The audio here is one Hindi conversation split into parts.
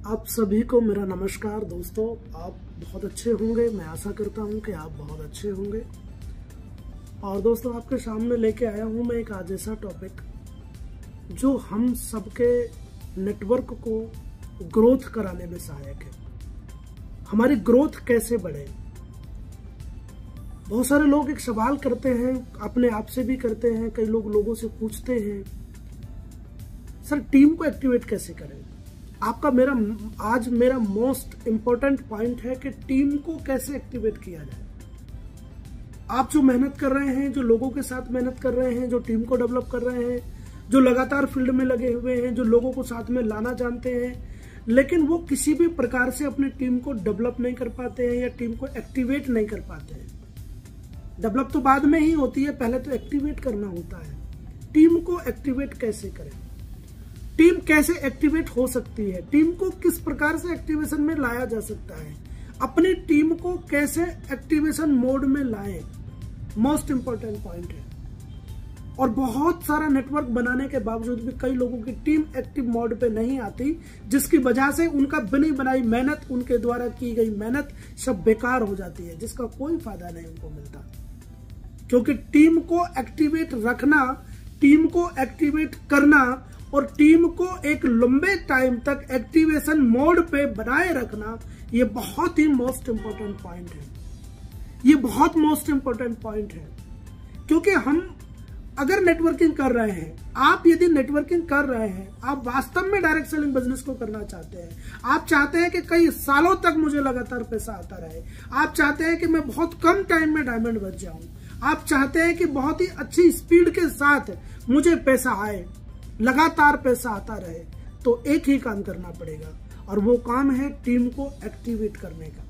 आप सभी को मेरा नमस्कार दोस्तों। आप बहुत अच्छे होंगे, मैं आशा करता हूं कि आप बहुत अच्छे होंगे। और दोस्तों, आपके सामने लेके आया हूं मैं एक आज ऐसा टॉपिक जो हम सबके नेटवर्क को ग्रोथ कराने में सहायक है। हमारी ग्रोथ कैसे बढ़े। बहुत सारे लोग एक सवाल करते हैं, अपने आप से भी करते हैं, कई लोग लोगों से पूछते हैं, सर टीम को एक्टिवेट कैसे करें। आज मेरा मोस्ट इंपॉर्टेंट पॉइंट है कि टीम को कैसे एक्टिवेट किया जाए। आप जो मेहनत कर रहे हैं, जो लोगों के साथ मेहनत कर रहे हैं, जो टीम को डेवलप कर रहे हैं, जो लगातार फील्ड में लगे हुए हैं, जो लोगों को साथ में लाना जानते हैं, लेकिन वो किसी भी प्रकार से अपनी टीम को डेवलप नहीं कर पाते हैं या टीम को एक्टिवेट नहीं कर पाते हैं। डेवलप तो बाद में ही होती है, पहले तो एक्टिवेट करना होता है। टीम को एक्टिवेट कैसे करें, टीम कैसे एक्टिवेट हो सकती है, टीम को किस प्रकार से एक्टिवेशन में लाया जा सकता है, अपनी टीम को कैसे एक्टिवेशन मोड में लाएं, मोस्ट इंपॉर्टेंट पॉइंट है। और बहुत सारा नेटवर्क बनाने के बावजूद भी कई लोगों की टीम एक्टिव मोड पे नहीं आती, जिसकी वजह से उनका बनी बनाई मेहनत, उनके द्वारा की गई मेहनत सब बेकार हो जाती है, जिसका कोई फायदा नहीं उनको मिलता। क्योंकि टीम को एक्टिवेट रखना, टीम को एक्टिवेट करना और टीम को एक लंबे टाइम तक एक्टिवेशन मोड पे बनाए रखना, ये बहुत ही मोस्ट इंपॉर्टेंट पॉइंट है। ये बहुत मोस्ट इंपॉर्टेंट पॉइंट है। क्योंकि हम अगर नेटवर्किंग कर रहे हैं, आप यदि नेटवर्किंग कर रहे हैं, आप वास्तव में डायरेक्ट सेलिंग बिजनेस को करना चाहते हैं, आप चाहते हैं कि कई सालों तक मुझे लगातार पैसा आता रहे, आप चाहते हैं कि मैं बहुत कम टाइम में डायमंड बन जाऊं, आप चाहते हैं कि बहुत ही अच्छी स्पीड के साथ मुझे पैसा आए, लगातार पैसा आता रहे, तो एक ही काम करना पड़ेगा और वो काम है टीम को एक्टिवेट करने का।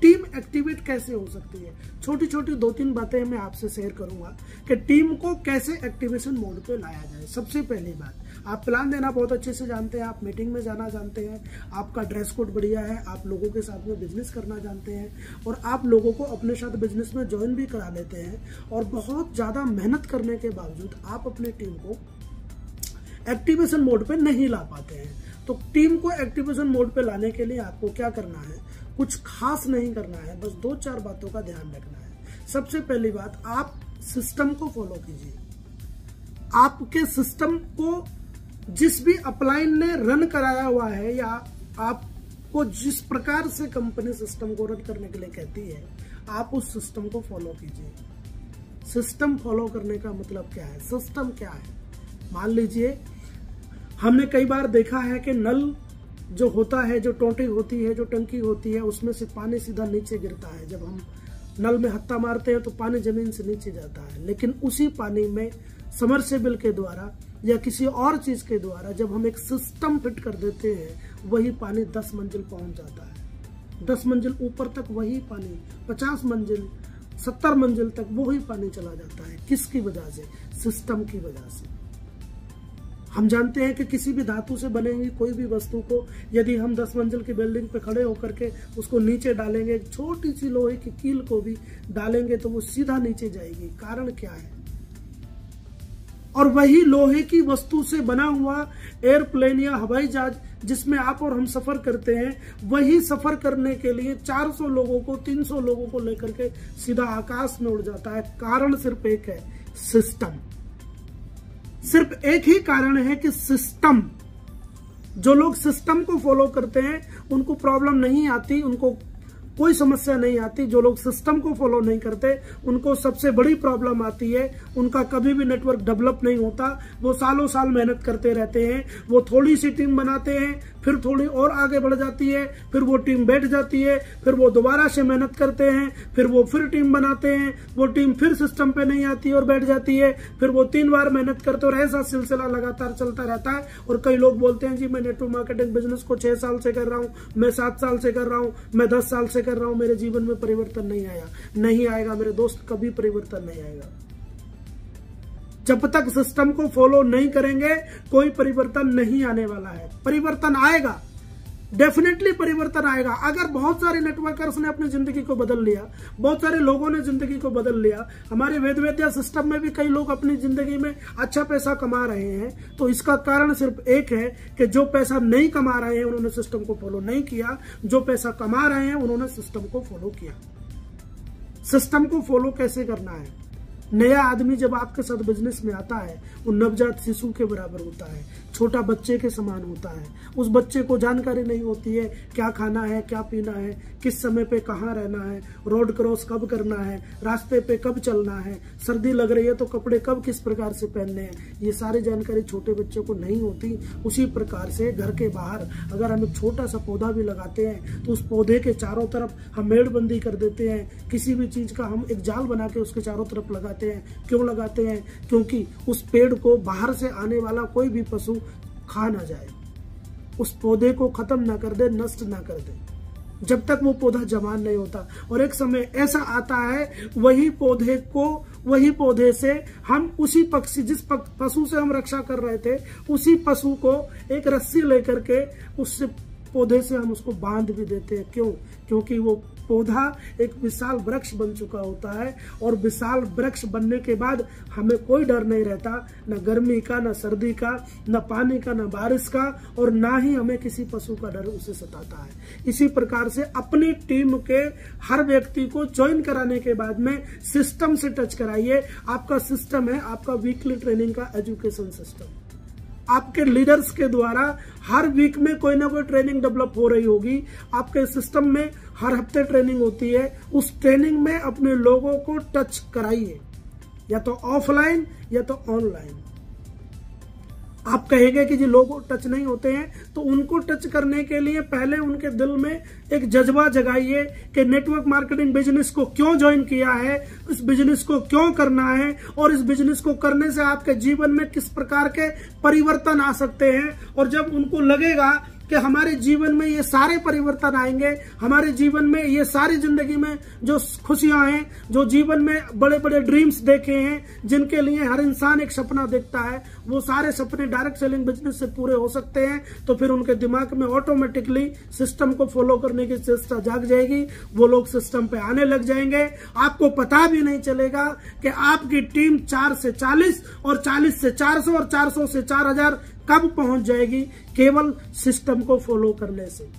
टीम एक्टिवेट कैसे हो सकती है, छोटी छोटी 2-3 बातें मैं आपसे शेयर करूंगा कि टीम को कैसे एक्टिवेशन मोड पे लाया जाए। सबसे पहली बात, आप प्लान देना बहुत अच्छे से जानते हैं, आप मीटिंग में जाना जानते हैं, आपका ड्रेस कोड बढ़िया है, आप लोगों के साथ में बिजनेस करना जानते हैं और आप लोगों को अपने साथ बिजनेस में ज्वाइन भी करा लेते हैं। और बहुत ज्यादा मेहनत करने के बावजूद आप अपनी टीम को एक्टिवेशन मोड पे नहीं ला पाते हैं। तो टीम को एक्टिवेशन मोड पे लाने के लिए आपको क्या करना है, कुछ खास नहीं करना है, बस 2-4 बातों का ध्यान रखना है। सबसे पहली बात, आप सिस्टम को फॉलो कीजिए। आपके सिस्टम को जिस भी अपलाइन ने रन कराया हुआ है या आपको जिस प्रकार से कंपनी सिस्टम को रन करने के लिए कहती है, आप उस सिस्टम को फॉलो कीजिए। सिस्टम फॉलो करने का मतलब क्या है, सिस्टम क्या है। मान लीजिए हमने कई बार देखा है कि नल जो होता है, जो टोंटी होती है, जो टंकी होती है, उसमें से पानी सीधा नीचे गिरता है। जब हम नल में हत्था मारते हैं तो पानी जमीन से नीचे जाता है, लेकिन उसी पानी में समरसेबल के द्वारा या किसी और चीज के द्वारा जब हम एक सिस्टम फिट कर देते हैं, वही पानी 10 मंजिल पहुंच जाता है। 10 मंजिल ऊपर तक वही पानी, 50 मंजिल 70 मंजिल तक वही पानी चला जाता है। किसकी वजह से, सिस्टम की वजह से। हम जानते हैं कि किसी भी धातु से बने हुई कोई भी वस्तु को यदि हम 10 मंजिल की बिल्डिंग पे खड़े होकर के उसको नीचे डालेंगे, एक छोटी सी लोहे की कील को भी डालेंगे तो वो सीधा नीचे जाएगी। कारण क्या है, और वही लोहे की वस्तु से बना हुआ एयरप्लेन या हवाई जहाज जिसमें आप और हम सफर करते हैं, वही सफर करने के लिए 400 लोगों को, 300 लोगों को लेकर के सीधा आकाश में उड़ जाता है। कारण सिर्फ एक है, सिस्टम। सिर्फ एक ही कारण है कि सिस्टम। जो लोग सिस्टम को फॉलो करते हैं उनको प्रॉब्लम नहीं आती, उनको कोई समस्या नहीं आती। जो लोग सिस्टम को फॉलो नहीं करते उनको सबसे बड़ी प्रॉब्लम आती है, उनका कभी भी नेटवर्क डेवलप नहीं होता। वो सालों साल मेहनत करते रहते हैं, वो थोड़ी सी टीम बनाते हैं, फिर थोड़ी और आगे बढ़ जाती है, फिर वो टीम बैठ जाती है, फिर वो दोबारा से मेहनत करते हैं, फिर वो फिर टीम बनाते हैं, वो टीम फिर सिस्टम पे नहीं आती और बैठ जाती है, फिर वो 3 बार मेहनत करते और ऐसा सिलसिला लगातार चलता रहता है। और कई लोग बोलते हैं जी मैं नेटवर्क मार्केटिंग बिजनेस को 6 साल से कर रहा हूं, मैं 7 साल से कर रहा हूं, मैं 10 साल से कर रहा हूं, मेरे जीवन में परिवर्तन नहीं आया। नहीं आएगा मेरे दोस्त, कभी परिवर्तन नहीं आएगा। जब तक सिस्टम को फॉलो नहीं करेंगे कोई परिवर्तन नहीं आने वाला है। परिवर्तन आएगा डेफिनेटली परिवर्तन आएगा। अगर बहुत सारे नेटवर्कर्स ने अपनी जिंदगी को बदल लिया, बहुत सारे लोगों ने जिंदगी को बदल लिया, हमारे वेद विद्या सिस्टम में भी कई लोग अपनी जिंदगी में अच्छा पैसा कमा रहे हैं, तो इसका कारण सिर्फ एक है कि जो पैसा नहीं कमा रहे हैं उन्होंने सिस्टम को फॉलो नहीं किया, जो पैसा कमा रहे हैं उन्होंने सिस्टम को फॉलो किया। सिस्टम को फॉलो कैसे करना है? नया आदमी जब आपके साथ बिजनेस में आता है वो नवजात शिशु के बराबर होता है, छोटा बच्चे के समान होता है। उस बच्चे को जानकारी नहीं होती है क्या खाना है, क्या पीना है, किस समय पे कहाँ रहना है, रोड क्रॉस कब करना है, रास्ते पे कब चलना है, सर्दी लग रही है तो कपड़े कब किस प्रकार से पहनने हैं, ये सारी जानकारी छोटे बच्चों को नहीं होती। उसी प्रकार से घर के बाहर अगर हम एक छोटा सा पौधा भी लगाते हैं तो उस पौधे के चारों तरफ हम मेड़बंदी कर देते हैं, किसी भी चीज का हम एक जाल बना के उसके चारों तरफ लगाते हैं। क्यों लगाते हैं? क्योंकि उस पेड़ को बाहर से आने वाला कोई भी पशु खा ना जाए, उस पौधे को खत्म ना कर दे, नष्ट ना कर दे, जब तक वो पौधा जवान नहीं होता। और एक समय ऐसा आता है वही पौधे से हम उसी पक्षी, जिस पशु से हम रक्षा कर रहे थे, उसी पशु को एक रस्सी लेकर के उससे पौधे से हम उसको बांध भी देते हैं। क्यों? क्योंकि वो पौधा एक विशाल वृक्ष बन चुका होता है, और विशाल वृक्ष बनने के बाद हमें कोई डर नहीं रहता, न गर्मी का, न सर्दी का, न पानी का, न बारिश का, और ना ही हमें किसी पशु का डर उसे सताता है। इसी प्रकार से अपनी टीम के हर व्यक्ति को ज्वाइन कराने के बाद में सिस्टम से टच कराइए। आपका सिस्टम है आपका वीकली ट्रेनिंग का एजुकेशन सिस्टम। आपके लीडर्स के द्वारा हर वीक में कोई ना कोई ट्रेनिंग डेवलप हो रही होगी, आपके सिस्टम में हर हफ्ते ट्रेनिंग होती है। उस ट्रेनिंग में अपने लोगों को टच कराइए, या तो ऑफलाइन या तो ऑनलाइन। आप कहेंगे कि जी लोग टच नहीं होते हैं, तो उनको टच करने के लिए पहले उनके दिल में एक जज्बा जगाइए कि नेटवर्क मार्केटिंग बिजनेस को क्यों ज्वाइन किया है, इस बिजनेस को क्यों करना है, और इस बिजनेस को करने से आपके जीवन में किस प्रकार के परिवर्तन आ सकते हैं। और जब उनको लगेगा कि हमारे जीवन में ये सारे परिवर्तन आएंगे, हमारे जीवन में ये सारी जिंदगी में जो खुशियां हैं, जो जीवन में बड़े बड़े ड्रीम्स देखे हैं, जिनके लिए हर इंसान एक सपना देखता है, वो सारे सपने डायरेक्ट सेलिंग बिजनेस से पूरे हो सकते हैं, तो फिर उनके दिमाग में ऑटोमेटिकली सिस्टम को फॉलो करने की चेष्टा जाग जाएगी। वो लोग सिस्टम पे आने लग जाएंगे। आपको पता भी नहीं चलेगा कि आपकी टीम 4 से 40 और 40 से 400 और 400 से 4000 कब पहुंच जाएगी, केवल सिस्टम को फॉलो करने से।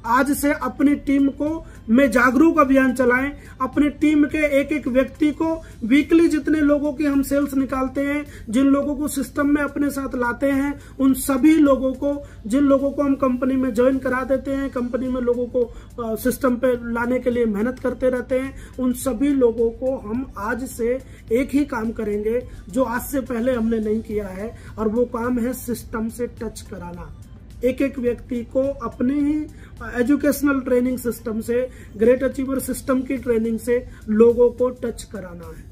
आज से अपनी टीम को में जागरूक अभियान चलाएं। अपनी टीम के एक एक व्यक्ति को वीकली जितने लोगों की हम सेल्स निकालते हैं, जिन लोगों को सिस्टम में अपने साथ लाते हैं, उन सभी लोगों को, जिन लोगों को हम कंपनी में ज्वाइन करा देते हैं, कंपनी में लोगों को सिस्टम पे लाने के लिए मेहनत करते रहते हैं, उन सभी लोगों को हम आज से एक ही काम करेंगे जो आज से पहले हमने नहीं किया है, और वो काम है सिस्टम से टच कराना। एक एक व्यक्ति को अपने ही एजुकेशनल ट्रेनिंग सिस्टम से, ग्रेट अचीवर सिस्टम की ट्रेनिंग से लोगों को टच कराना है।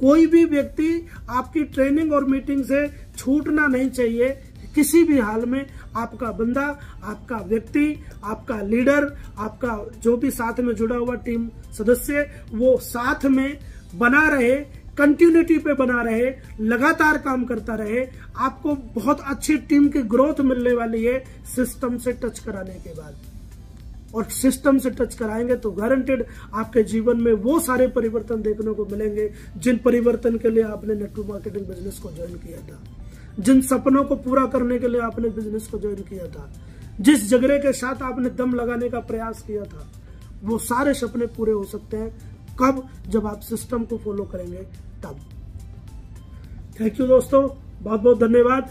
कोई भी व्यक्ति आपकी ट्रेनिंग और मीटिंग से छूटना नहीं चाहिए। किसी भी हाल में आपका बंदा, आपका व्यक्ति, आपका लीडर, आपका जो भी साथ में जुड़ा हुआ टीम सदस्य, वो साथ में बना रहे, कंटिन्यूटी पे बना रहे, लगातार काम करता रहे। आपको बहुत अच्छी टीम की ग्रोथ मिलने वाली है सिस्टम से टच कराने के बाद। और सिस्टम से टच कराएंगे तो गारंटेड आपके जीवन में वो सारे परिवर्तन देखने को मिलेंगे जिन परिवर्तन के लिए आपने नेटवर्क मार्केटिंग बिजनेस को ज्वाइन किया था, जिन सपनों को पूरा करने के लिए आपने बिजनेस को ज्वाइन किया था, जिस जगरे के साथ आपने दम लगाने का प्रयास किया था, वो सारे सपने पूरे हो सकते हैं। कब? जब आप सिस्टम को फॉलो करेंगे तब। थैंक यू दोस्तों, बहुत बहुत धन्यवाद।